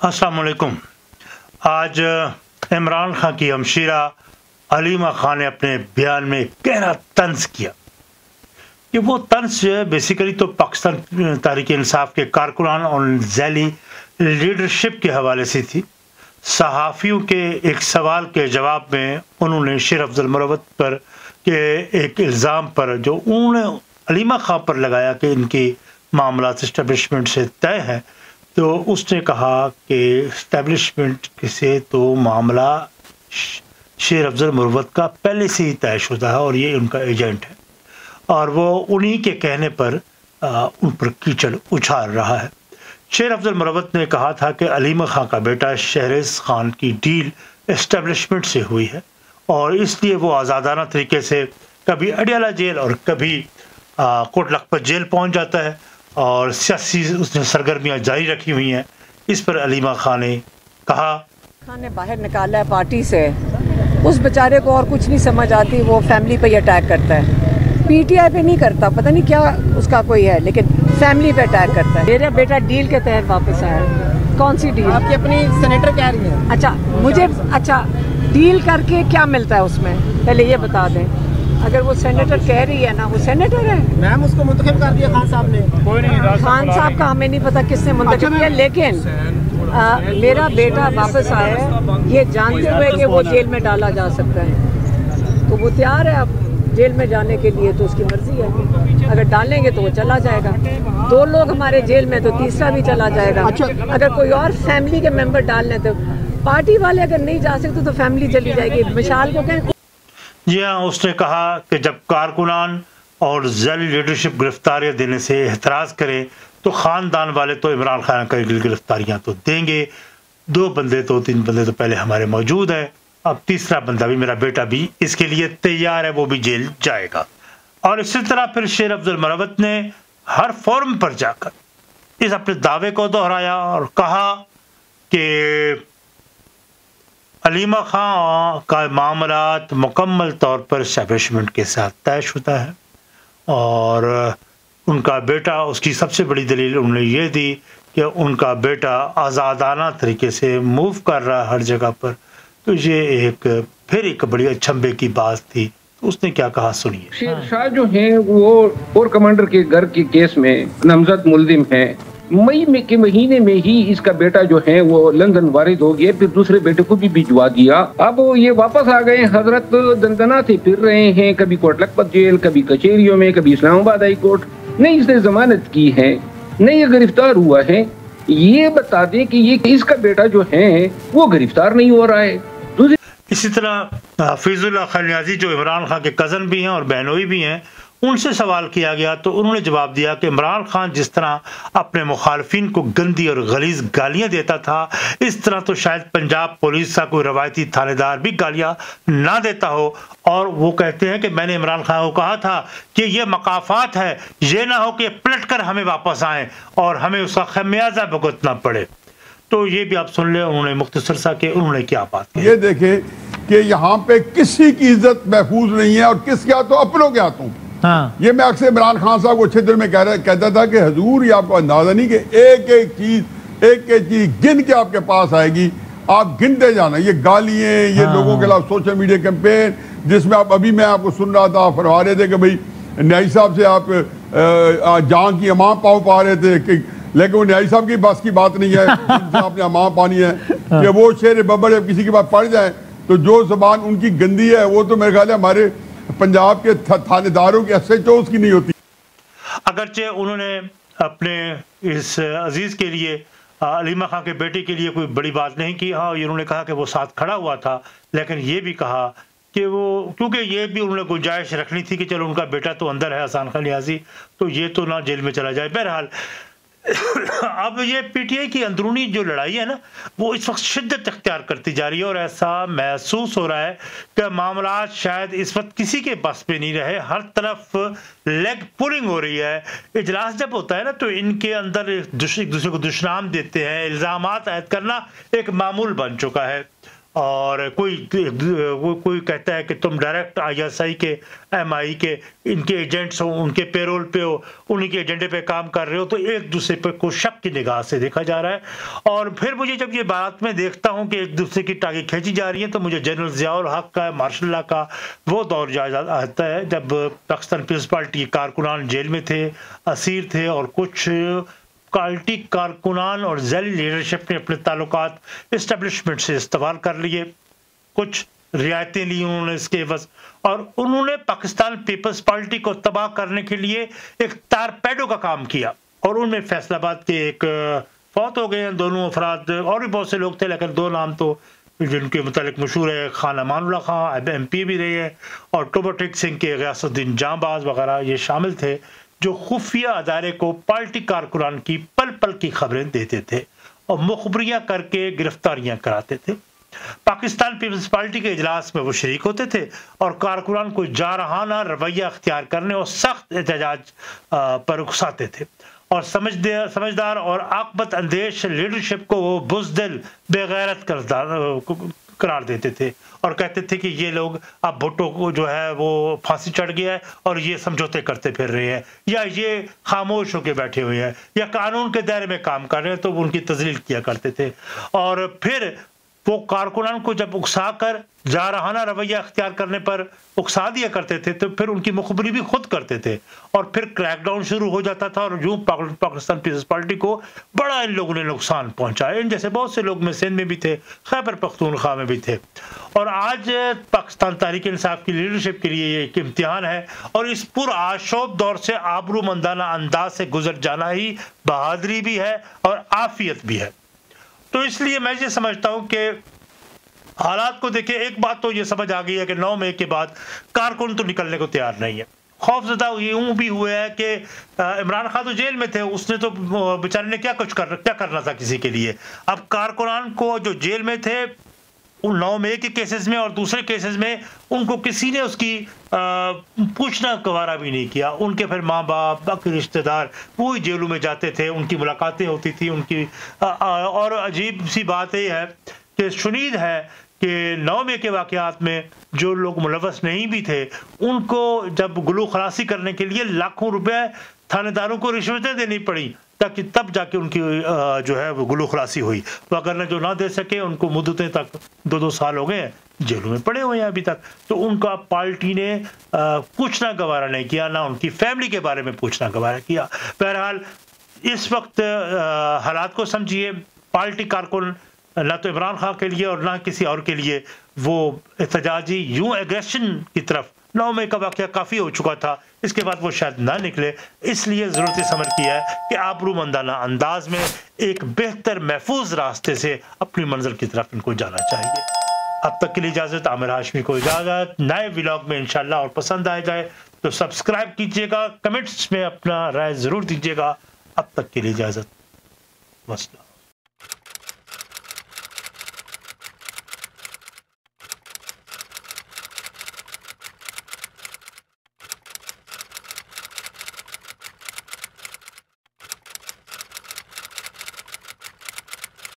अस्सलाम वालेकुम। आज इमरान खान की हमशीरा अलीमा खान ने अपने बयान में गहरा तंज किया कि वो तंज जो है बेसिकली तो पाकिस्तान तहरीक इंसाफ के कारकुनान और झैली लीडरशिप के हवाले से थी। सहाफ़ियों के एक सवाल के जवाब में उन्होंने शेर अफजल मुरव्वत पर के एक इल्ज़ाम पर जो उन्होंने अलीमा खान पर लगाया कि इनकी मामलात इस्टेब्लिशमेंट से तय है, तो उसने कहा कि इस्टेब्लिशमेंट से तो मामला शेर अफजल मुरव्वत का पहले से ही तयशुदा है और ये उनका एजेंट है और वो उन्हीं के कहने पर उन पर कीचड़ उछाल रहा है। शेर अफजल मुरव्वत ने कहा था कि अलीमा खान का बेटा शहरेज़ खान की डील इस्टेब्लिशमेंट से हुई है और इसलिए वो आज़ादाना तरीके से कभी अडियाला जेल और कभी कोट लखपत जेल पहुंच जाता है और सियासी उसने सरगर्मियाँ जारी रखी हुई हैं। इस पर अलीमा खान ने कहा, खान ने बाहर निकाला है पार्टी से, उस बेचारे को और कुछ नहीं समझ आती, वो फैमिली पे अटैक करता है, पीटीआई पे नहीं करता, पता नहीं क्या उसका कोई है, लेकिन फैमिली पे अटैक करता है। मेरा बेटा डील के तहत वापस आया। कौन सी डील? आपकी अपनी सेनेटर कह रही है। अच्छा, डील करके क्या मिलता है उसमें, पहले ये बता दें। अगर वो सेनेटर कह रही है ना, वो सेनेटर है। मैम उसको मुंतखब कर दिया खान साहब ने। कोई नहीं, खान साहब का हमें नहीं पता किसने मुंतखब किया, लेकिन मेरा बेटा वापस आया ये जानते हुए कि वो जेल में डाला जा सकता है, तो वो तैयार है अब जेल में जाने के लिए, तो उसकी मर्जी है। अगर डालेंगे तो वो चला जाएगा, 2 लोग हमारे जेल में तो तीसरा भी चला जाएगा। अगर कोई और फैमिली के मेंबर डाल लें तो पार्टी वाले अगर नहीं जा सकते तो फैमिली चली जाएगी। मिसाल को कहें। जी हाँ, उसने कहा कि जब कारकुनान और झैली लीडरशिप गिरफ्तारियाँ देने से एतराज़ करें तो ख़ानदान वाले तो इमरान खान का गिरफ्तारियाँ तो देंगे। 2 बंदे तो 3 बंदे तो पहले हमारे मौजूद हैं, अब तीसरा बंदा भी, मेरा बेटा भी इसके लिए तैयार है, वो भी जेल जाएगा। और इसी तरह फिर शेर अफजल मुरव्वत ने हर फोरम पर जाकर इस अपने दावे को दोहराया और कहा कि अलीमा खान का मामलात मुकम्मल तौर पर एस्टेब्लिशमेंट के साथ तयशुदा है और उनका बेटा, उसकी सबसे बड़ी दलील उन्होंने ये दी कि उनका बेटा आज़ादाना तरीके से मूव कर रहा है हर जगह पर। तो ये फिर एक बड़ी अचंभे की बात थी। तो उसने क्या कहा, सुनिए। शेर शाह जो हैं वो कोर कमांडर के घर के केस में नामजद मुल्जिम हैं। मई के महीने में ही इसका बेटा जो है वो लंदन वारिद हो गया, फिर दूसरे बेटे को भी भिजवा दिया। अब ये वापस आ गए, हजरत दंदना से फिर रहे हैं, कभी कोट लखपत जेल, कभी कचेरियों में, कभी इस्लामाबाद हाई कोर्ट। नहीं इसने जमानत की है, नहीं ये गिरफ्तार हुआ है। ये बता दें कि ये इसका बेटा जो है वो गिरफ्तार नहीं हो रहा है। इसी तरह हफीजुल्लाह खान नियाज़ी जो इमरान खान के कज़न भी हैं और बहनोई भी हैं, उनसे सवाल किया गया तो उन्होंने जवाब दिया कि इमरान खान जिस तरह अपने मुखालफिन को गंदी और गलीज गालियां देता था, इस तरह तो शायद पंजाब पुलिस का कोई रवायती थानेदार भी गालियां ना देता हो। और वो कहते हैं कि मैंने इमरान खान को कहा था कि ये मकाफात है, ये ना हो कि पलट कर हमें वापस आएँ और हमें उसका खमियाजा भुगतना पड़े। तो ये भी आप सुन ले उन्होंने मुख्तसर सा कि उन्होंने क्या बात की। ये देखें कि यहाँ पे किसी की इज्जत महफूज नहीं है और किसके हाथों, अपनों के हाथों। हाँ। ये मैं अक्सर इमरान खान साहब को अच्छे दिल में कहता था कि हजूर, ये आपको अंदाजा नहीं कि एक एक चीज गिन के आपके पास आएगी, आप गिनते जाना। ये गालियां, ये लोगों के खिलाफ सोशल मीडिया कैंपेन, जिसमें आप अभी मैं आपको सुन रहा था, फरमा रहे थे कि भाई न्याई साहब से आप जहाँ की अमां पाँव पा रहे थे, लेकिन वो न्याई साहब की बस की बात नहीं है। आपने अमां पानी है कि वो शेर बब्बर जब किसी के पास पड़ जाए तो जो जबान उनकी गंदी है वो तो मेरे ख्याल है हमारे पंजाब के थानेदारों के SHOs की नहीं होती। अगरचे उन्होंने अपने इस अजीज के लिए, अलीमा खान के बेटे के लिए कोई बड़ी बात नहीं की। हाँ, उन्होंने कहा कि वो साथ खड़ा हुआ था, लेकिन ये भी कहा कि वो, क्योंकि ये भी उन्होंने गुंजाइश रखनी थी कि चलो उनका बेटा तो अंदर है हसन खान नियाज़ी, तो ये तो ना जेल में चला जाए। बहरहाल अब ये पीटीआई की अंदरूनी जो लड़ाई है ना, वो इस वक्त शिद्दत इख्तियार करती जा रही है और ऐसा महसूस हो रहा है कि मामला शायद इस वक्त किसी के बस पे नहीं रहे। हर तरफ लेग पुलिंग हो रही है। इजलास जब होता है ना तो इनके अंदर एक दूसरे को दुश्मनाम देते हैं, इल्ज़ामात आयद करना एक मामूल बन चुका है اور کوئی کہتا ہے کہ تم ڈائریکٹ ISI کے MI کے ان کے ایجنٹس ہو، ان کے پیرول پہ ہو، انہی کے ایجنڈے پہ کام کر رہے ہو، تو ایک دوسرے پہ کوئی شک کی نگاہ سے دیکھا جا رہا ہے۔ اور پھر مجھے جب یہ بات میں دیکھتا ہوں کہ ایک دوسرے کی ٹانگیں کھینچی جا رہی ہیں تو مجھے جنرل ضیاء الحق کا، مارشل اللہ کا وہ دور یاد آتا ہے جب پاکستان پیپلز پارٹی کے کارکنان جیل میں تھے، اسیر تھے، اور کچھ پارٹی کارکنان اور ذیلی لیڈرشپ نے اپنے تعلقات اسٹیبلشمنٹ سے استوار کر لیے، کچھ رعایتیں لی انہوں نے اس کے عوض، اور انہوں نے پاکستان پیپلز پارٹی کو تباہ کرنے کے لیے ایک تارپیڈو کا کام کیا۔ اور ان میں فیصل آباد کے ایک فوت ہو گئے ہیں دونوں افراد، اور بھی بہت سے لوگ تھے لیکن دو نام تو جن کے متعلق مشہور ہے، خان امان اللہ خان MP بھی رہے ہیں، اور ٹوبر ٹیک سنگھ کے غیاث الدین جاں باز وغیرہ یہ شامل تھے جو خفیہ ادارے کو پارٹی کارکنان کی پل پل کی خبریں دیتے تھے اور مخبریاں کر کے گرفتاریاں کراتے تھے۔ پاکستان پیپلز پارٹی کے اجلاس میں وہ شریک ہوتے تھے اور کارکنان کو جارحانہ رویہ اختیار کرنے اور سخت احتجاج پر اکساتے تھے، اور سمجھدار اور عاقبت اندیش لیڈرشپ کو وہ بزدل بے غیرت قرار دیتے تھے اور کہتے تھے کہ یہ لوگ اب بھٹو کو جو ہے وہ پھانسی چڑھ گیا ہے اور یہ سمجھوتے کرتے پھر رہے ہیں، یا یہ خاموش ہو کے بیٹھے ہوئے ہیں، یا قانون کے دائرے میں کام کر رہے ہیں، تو ان کی تذلیل کیا کرتے تھے۔ اور پھر وہ کارکنان کو جب اکسا کر جارحانہ رویہ اختیار کرنے پر اکسا دیا کرتے تھے تو پھر ان کی مخبری بھی خود کرتے تھے، اور پھر کریک ڈاؤن شروع ہو جاتا تھا، اور یوں پاکستان پیپلز پارٹی کو بڑا ان لوگوں نے نقصان پہنچایا۔ ان جیسے بہت سے لوگ میں سندھ میں بھی تھے، خیبر پختونخوا میں بھی تھے، اور آج پاکستان تحریک انصاف کی لیڈرشپ کے لیے یہ ایک امتحان ہے، اور اس پرآشوب دور سے آبرومندانہ انداز سے گزر جانا ہی بہادری بھی ہے اور عافیت بھی ہے۔ تو اس لیے میں یہ سمجھتا ہوں کہ حالات کو دیکھیں، ایک بات تو یہ سمجھ آ گئی ہے کہ 9 مئی کے بعد کارکن تو نکلنے کو تیار نہیں ہے۔ خوف زدہ یوں بھی ہوئے ہے کہ عمران خان تو جیل میں تھے، اس نے تو بیچارے نے کیا کرنا تھا کسی کے لیے۔ اب کارکنان کو جو جیل میں تھے 9 مئی کے کیسز میں اور دوسرے کیسز میں ان کو کسی نے اس کی پوچھنا گوارا بھی نہیں کیا۔ ان کے پھر ماں باپ، باقی رشتہ دار وہی جیلوں میں جاتے تھے، ان کی ملاقاتیں ہوتی تھی، ان کی اور عجیب سی بات یہ ہے کہ شنید ہے کہ 9 مئی کے واقعات میں جو لوگ ملوث نہیں بھی تھے ان کو جب گلو خلاصی کرنے کے لیے لاکھوں روپے تھانے داروں کو رشوتیں دینی پڑی تاکہ تب جا کے ان کی جو ہے وہ گلو خلاصی ہوئی، وگرنہ جو نہ دے سکے ان کو مدتیں تک 2 سال ہو گئے ہیں جیلوں میں پڑے ہوئے ہیں ابھی تک۔ تو ان کا پارٹی نے پوچھنا گوارا نہیں کیا، نہ ان کی فیملی کے بارے میں پوچھنا گوارا کیا۔ بہرحال اس وقت حالات کو سمجھیے، پارٹی کارکن نہ تو عمران خان کے لیے اور نہ کسی اور کے لیے وہ احتجاجی یوں ایگریشن کی طرف 9 مئی کا واقعہ کافی ہو چکا تھا، اس کے بعد وہ شاید نہ نکلے، اس لیے ضرورت سمجھ کیا ہے کہ آبرومندانہ انداز میں ایک بہتر محفوظ راستے سے اپنی منزل کی طرف ان کو جانا چاہیے۔ اب تک کے لیے اجازت، عامر ہاشمی کو اجازت۔ نئے ولاگ میں انشاءاللہ اور پسند آئے جائے تو سبسکرائب کیجیے گا، کمنٹس میں اپنا رائے ضرور دیجیے گا۔ اب تک کے لیے اجازت، وسلام۔